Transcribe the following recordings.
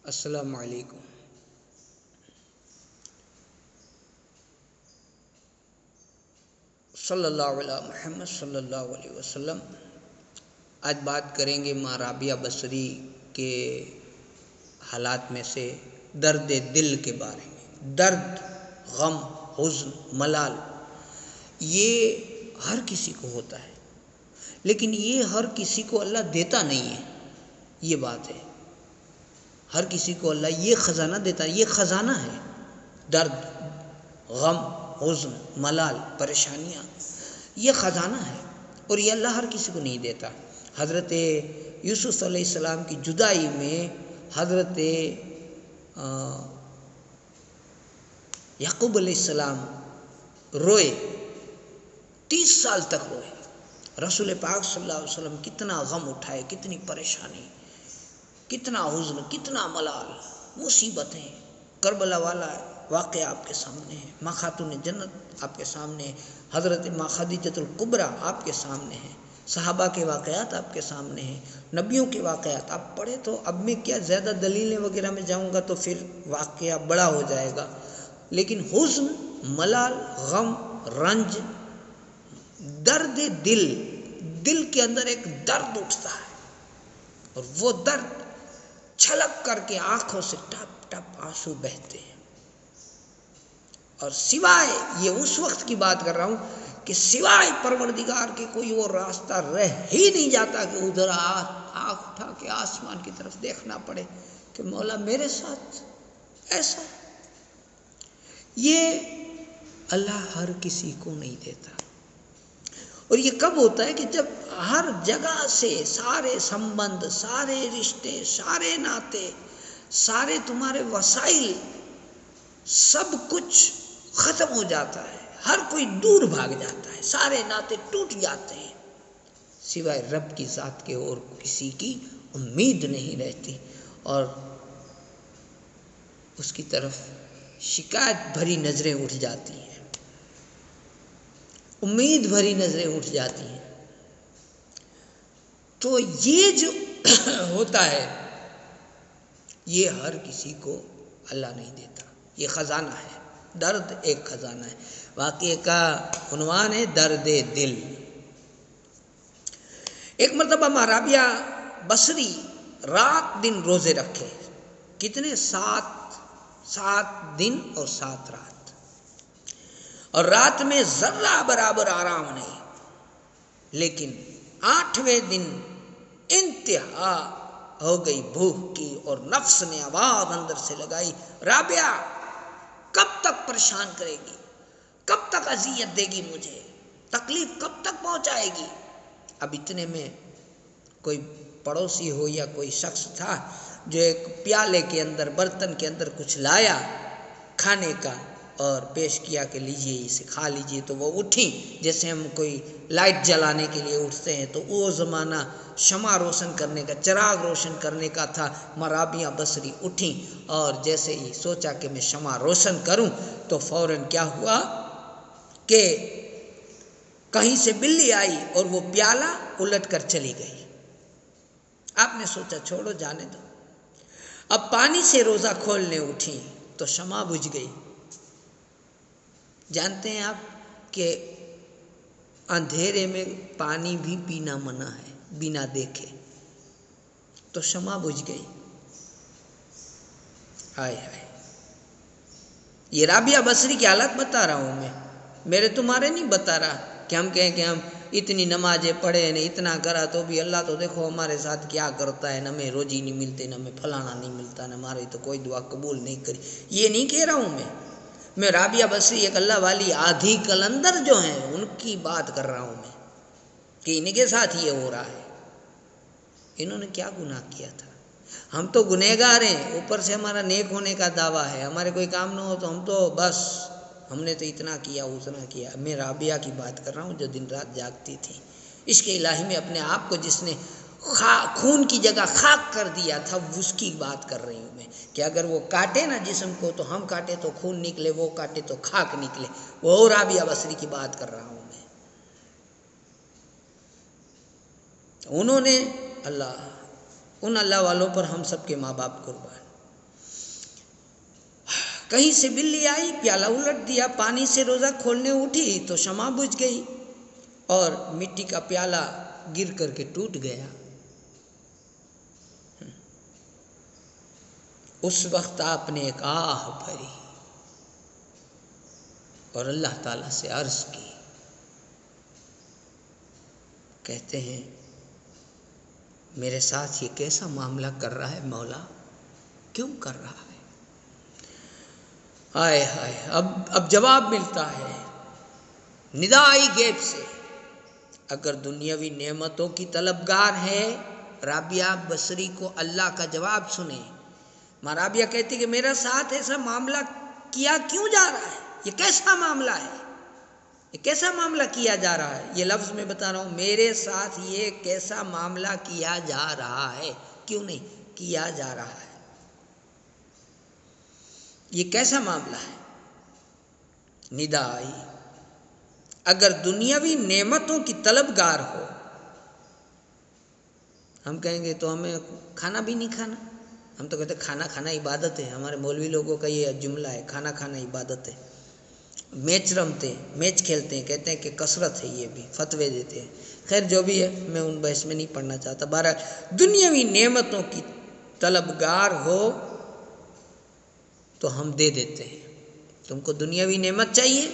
السلام علیکم۔ صلی اللہ علیہ محمد صلی اللہ علیہ وسلم۔ آج بات کریں گے ماں رابعہ بصری کے حالات میں سے درد دل کے بارے میں۔ درد، غم، حزن، ملال یہ ہر کسی کو ہوتا ہے، لیکن یہ ہر کسی کو اللہ دیتا نہیں ہے۔ یہ بات ہے، ہر کسی کو اللہ یہ خزانہ دیتا ہے، یہ خزانہ ہے۔ درد، غم، حزن، ملال، پریشانیاں یہ خزانہ ہے، اور یہ اللہ ہر کسی کو نہیں دیتا۔ حضرت یوسف علیہ السلام کی جدائی میں حضرت یعقوب علیہ السلام روئے، 30 سال تک روئے۔ رسول پاک صلی اللہ علیہ وسلم کتنا غم اٹھائے، کتنی پریشانی، کتنا حزن، کتنا ملال، مصیبتیں۔ کربلا والا واقعہ آپ کے سامنے ہے، ماں خاتون جنت آپ کے سامنے ہے، حضرت ماں خدیجۃ الکبریٰ آپ کے سامنے ہیں، صحابہ کے واقعات آپ کے سامنے ہیں، نبیوں کے واقعات آپ پڑھے تو اب میں کیا زیادہ دلیلیں وغیرہ میں جاؤں گا تو پھر واقعہ بڑا ہو جائے گا، لیکن حزن، ملال، غم، رنج، درد دل، دل کے اندر ایک درد اٹھتا ہے، اور وہ درد چھلک کر کے آنکھوں سے ٹپ ٹپ آنسو بہتے ہیں، اور سوائے، یہ اس وقت کی بات کر رہا ہوں کہ سوائے پروردگار کے کوئی اور راستہ رہ ہی نہیں جاتا کہ ادھر آنکھ اٹھا کے آسمان کی طرف دیکھنا پڑے کہ مولا میرے ساتھ ایسا۔ یہ اللہ ہر کسی کو نہیں دیتا، اور یہ کب ہوتا ہے کہ جب ہر جگہ سے سارے سمبند، سارے رشتے، سارے ناطے، سارے تمہارے وسائل، سب کچھ ختم ہو جاتا ہے، ہر کوئی دور بھاگ جاتا ہے، سارے ناطے ٹوٹ جاتے ہیں، سوائے رب کی ذات کے اور کسی کی امید نہیں رہتی، اور اس کی طرف شکایت بھری نظریں اٹھ جاتی ہیں، امید بھری نظریں اٹھ جاتی ہیں۔ تو یہ جو ہوتا ہے یہ ہر کسی کو اللہ نہیں دیتا، یہ خزانہ ہے۔ درد ایک خزانہ ہے۔ واقعے کا عنوان ہے درد دل۔ ایک مرتبہ ماں رابعہ بصری رات دن روزے رکھے، کتنے؟ 7 دن اور 7 رات، اور رات میں ذرہ برابر آرام نہیں، لیکن 8ویں دن انتہا ہو گئی بھوک کی، اور نفس نے آواز اندر سے لگائی، رابعہ کب تک پریشان کرے گی، کب تک اذیت دے گی، مجھے تکلیف کب تک پہنچائے گی؟ اب اتنے میں کوئی پڑوسی ہو یا کوئی شخص تھا جو ایک پیالے کے اندر، برتن کے اندر کچھ لایا کھانے کا اور پیش کیا کہ لیجئے اسے کھا لیجئے، تو وہ اٹھیں جیسے ہم کوئی لائٹ جلانے کے لیے اٹھتے ہیں، تو وہ زمانہ شمع روشن کرنے کا، چراغ روشن کرنے کا تھا۔ ماں رابعہ بصری اٹھیں، اور جیسے ہی سوچا کہ میں شمع روشن کروں تو فوراً کیا ہوا کہ کہیں سے بلی آئی اور وہ پیالہ الٹ کر چلی گئی۔ آپ نے سوچا چھوڑو جانے دو، اب پانی سے روزہ کھولنے اٹھیں تو شمع بجھ گئی۔ جانتے ہیں آپ کہ اندھیرے میں پانی بھی پینا منع ہے بنا دیکھے، تو شمع بجھ گئی۔ ہائے ہائے، یہ رابعہ بصری کی حالت بتا رہا ہوں میں، میرے تمہارے نہیں بتا رہا کہ ہم کہیں کہ ہم اتنی نمازیں پڑھے نے، اتنا کرا، تو بھی اللہ تو دیکھو ہمارے ساتھ کیا کرتا ہے، نہ ہمیں روزی نہیں ملتے، نہ ہمیں فلانا نہیں ملتا، نہ ہماری تو کوئی دعا قبول نہیں کری۔ یہ نہیں کہہ رہا ہوں میں رابعہ بصری ایک اللہ والی آدھی قلندر جو ہیں ان کی بات کر رہا ہوں میں، کہ ان کے ساتھ یہ ہو رہا ہے۔ انہوں نے کیا گناہ کیا تھا؟ ہم تو گنہگار ہیں، اوپر سے ہمارا نیک ہونے کا دعویٰ ہے، ہمارے کوئی کام نہ ہو تو ہم تو بس ہم نے تو اتنا کیا اتنا کیا۔ میں رابعہ کی بات کر رہا ہوں جو دن رات جاگتی تھی، عشق الہی میں اپنے آپ کو جس نے خون کی جگہ خاک کر دیا تھا، اس کی بات کر رہی ہوں میں، کہ اگر وہ کاٹے نا جسم کو تو ہم کاٹے تو خون نکلے، وہ کاٹے تو خاک نکلے، وہ رابعہ بصری کی بات کر رہا ہوں میں۔ انہوں نے ان اللہ والوں پر ہم سب کے ماں باپ قربان، کہیں سے بلی آئی، پیالہ الٹ دیا، پانی سے روزہ کھولنے اٹھی تو شمع بجھ گئی اور مٹی کا پیالہ گر کر کے ٹوٹ گیا۔ اس وقت آپ نے ایک آہ بھری اور اللہ تعالیٰ سے عرض کی۔ کہتے ہیں میرے ساتھ یہ کیسا معاملہ کر رہا ہے مولا، کیوں کر رہا ہے؟ ہائے ہائے، اب جواب ملتا ہے، ندا آئی غیب سے۔ اگر دنیاوی نعمتوں کی طلبگار ہے، رابعہ بصری کو اللہ کا جواب سنے۔ ماں رابعہ کہتی کہ میرا ساتھ ایسا معاملہ کیا کیوں جا رہا ہے؟ یہ کیسا معاملہ ہے؟ یہ کیسا معاملہ کیا جا رہا ہے؟ یہ لفظ میں بتا رہا ہوں، میرے ساتھ یہ کیسا معاملہ کیا جا رہا ہے؟ کیوں نہیں کیا جا رہا ہے؟ یہ کیسا معاملہ ہے؟ ندا آئی، اگر دنیاوی نعمتوں کی طلبگار ہو۔ ہم کہیں گے تو ہمیں کھانا بھی نہیں کھانا، ہم تو کہتے ہیں کھانا کھانا عبادت ہے۔ ہمارے مولوی لوگوں کا یہ جملہ ہے، کھانا کھانا عبادت ہے۔ میچ رمتے ہیں، میچ کھیلتے ہیں، کہتے ہیں کہ کثرت ہے، یہ بھی فتوے دیتے ہیں۔ خیر جو بھی ہے، میں ان بحث میں نہیں پڑھنا چاہتا۔ بہرحال دنیاوی نعمتوں کی طلبگار ہو تو ہم دے دیتے ہیں۔ تم کو دنیاوی نعمت چاہیے،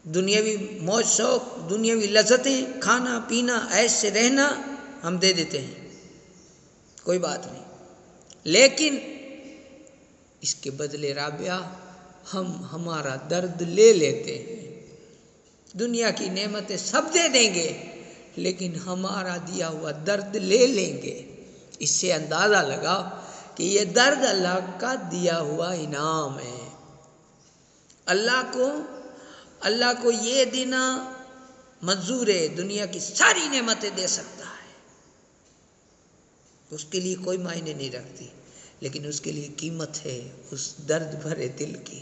دنیاوی موج شوق، دنیاوی لذتیں، کھانا پینا، عیش سے رہنا، ہم دے دیتے ہیں، کوئی بات نہیں۔ لیکن اس کے بدلے رابعہ ہم ہمارا درد لے لیتے ہیں۔ دنیا کی نعمتیں سب دے دیں گے لیکن ہمارا دیا ہوا درد لے لیں گے۔ اس سے اندازہ لگاؤ کہ یہ درد اللہ کا دیا ہوا انعام ہے۔ اللہ کو یہ دینا منظور ہے، دنیا کی ساری نعمتیں دے سکتا ہے، اس کے لیے کوئی معنی نہیں رکھتی، لیکن اس کے لیے قیمت ہے اس درد بھرے دل کی۔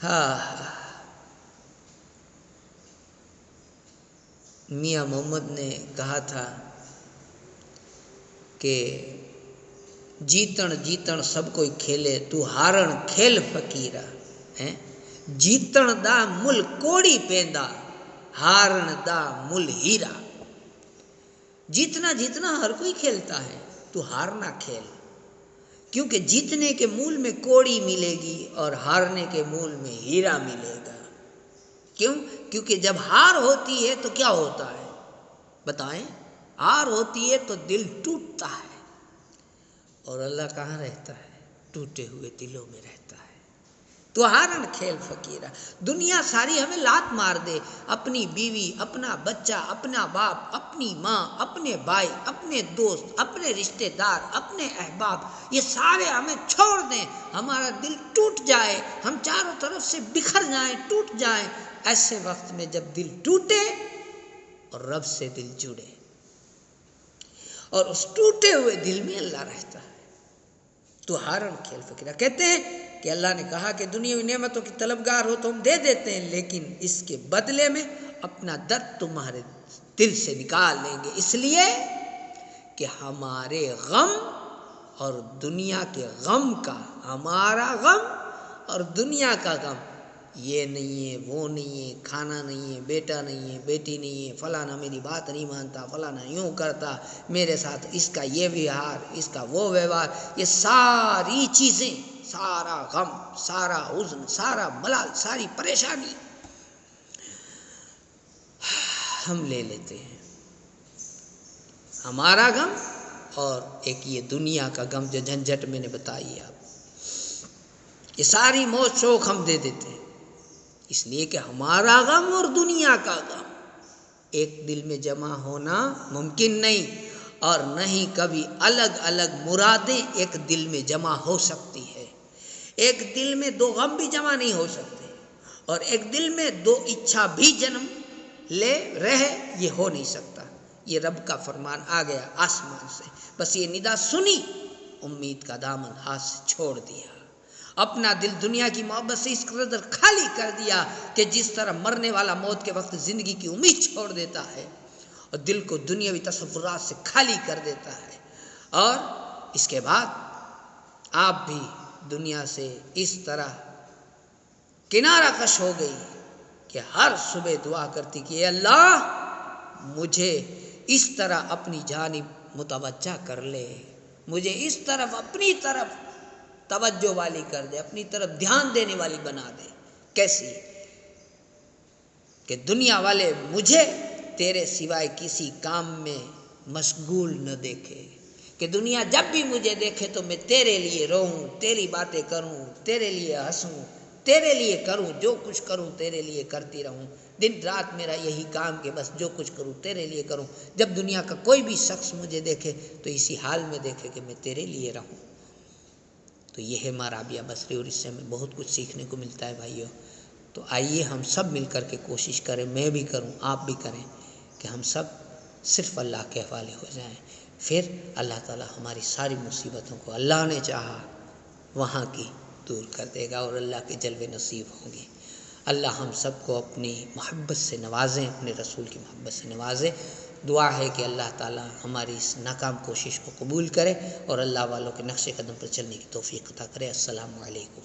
ہاں، میاں محمد نے کہا تھا کہ جیتن جیتن سب کوئی کھیلے، تو ہارن کھیل فقیرا۔ جیتن دا مل کوڑی پیندا، ہارن دا مل ہیرا۔ جیتنا جیتنا ہر کوئی کھیلتا ہے، تو ہارنا کھیل، کیونکہ جیتنے کے مول میں کوڑی ملے گی اور ہارنے کے مول میں ہیرا ملے گا۔ کیوں؟ کیونکہ جب ہار ہوتی ہے تو کیا ہوتا ہے بتائیں؟ ہار ہوتی ہے تو دل ٹوٹتا ہے، اور اللہ کہاں رہتا ہے؟ ٹوٹے ہوئے دلوں میں رہتا ہے۔ تو ہارن کھیل فقیرہ۔ دنیا ساری ہمیں لات مار دے، اپنی بیوی، اپنا بچہ، اپنا باپ، اپنی ماں، اپنے بھائی، اپنے دوست، اپنے رشتہ دار، اپنے احباب، یہ سارے ہمیں چھوڑ دیں، ہمارا دل ٹوٹ جائے، ہم چاروں طرف سے بکھر جائیں، ٹوٹ جائیں۔ ایسے وقت میں جب دل ٹوٹے اور رب سے دل جڑے، اور اس ٹوٹے ہوئے دل میں اللہ رہتا ہے، تو ہارن کھیل فقیرہ۔ کہتے ہیں کہ اللہ نے کہا کہ دنیاوی نعمتوں کی طلبگار ہو تو ہم دے دیتے ہیں، لیکن اس کے بدلے میں اپنا درد تمہارے دل سے نکال لیں گے، اس لیے کہ ہمارے غم اور دنیا کے غم کا، ہمارا غم اور دنیا کا غم یہ نہیں ہے، وہ نہیں ہے، کھانا نہیں ہے، بیٹا نہیں ہے، بیٹی نہیں ہے، فلانا میری بات نہیں مانتا، فلانا یوں کرتا، میرے ساتھ اس کا یہ ویوہار، اس کا وہ ویوہار، یہ ساری چیزیں، سارا غم، سارا حزن، سارا ملال، ساری پریشانی ہم لے لیتے ہیں۔ ہمارا غم اور ایک یہ دنیا کا غم جو جھنجھٹ میں نے بتائی ہے، آپ یہ ساری موج شوق ہم دے دیتے ہیں، اس لیے کہ ہمارا غم اور دنیا کا غم ایک دل میں جمع ہونا ممکن نہیں، اور نہ ہی کبھی الگ الگ مرادیں ایک دل میں جمع ہو سکتی ہے۔ ایک دل میں دو غم بھی جمع نہیں ہو سکتے، اور ایک دل میں دو اچھا بھی جنم لے رہے، یہ ہو نہیں سکتا۔ یہ رب کا فرمان آ گیا آسمان سے، بس یہ ندا سنی، امید کا دامن ہاتھ سے چھوڑ دیا، اپنا دل دنیا کی محبت سے اس قدر خالی کر دیا کہ جس طرح مرنے والا موت کے وقت زندگی کی امید چھوڑ دیتا ہے اور دل کو دنیاوی تصورات سے خالی کر دیتا ہے، اور اس کے بعد آپ بھی دنیا سے اس طرح کنارہ کش ہو گئی کہ ہر صبح دعا کرتی کہ اے اللہ مجھے اس طرح اپنی جانب متوجہ کر لے، مجھے اس طرف اپنی طرف توجہ والی کر دے، اپنی طرف دھیان دینے والی بنا دے۔ کیسی؟ کہ دنیا والے مجھے تیرے سوائے کسی کام میں مشغول نہ دیکھے، کہ دنیا جب بھی مجھے دیکھے تو میں تیرے لیے رہوں، تیری باتیں کروں، تیرے لیے ہنسوں، تیرے لیے کروں، جو کچھ کروں تیرے لیے کرتی رہوں، دن رات میرا یہی کام کہ بس جو کچھ کروں تیرے لیے کروں۔ جب دنیا کا کوئی بھی شخص مجھے دیکھے تو اسی حال میں دیکھے کہ میں تیرے لیے رہوں۔ تو یہ ہے ماں رابعہ بصری، اور اس سے ہمیں بہت کچھ سیکھنے کو ملتا ہے بھائیوں۔ تو آئیے ہم سب مل کر کے کوشش کریں، میں بھی کروں، آپ بھی کریں، کہ ہم سب صرف اللہ کے حوالے ہو جائیں، پھر اللہ تعالی ہماری ساری مصیبتوں کو اللہ نے چاہا وہاں کی دور کر دے گا اور اللہ کے جلوے نصیب ہوں گے۔ اللہ ہم سب کو اپنی محبت سے نوازیں، اپنے رسول کی محبت سے نوازیں۔ دعا ہے کہ اللہ تعالی ہماری اس ناکام کوشش کو قبول کرے اور اللہ والوں کے نقش قدم پر چلنے کی توفیق عطا کرے۔ السلام علیکم۔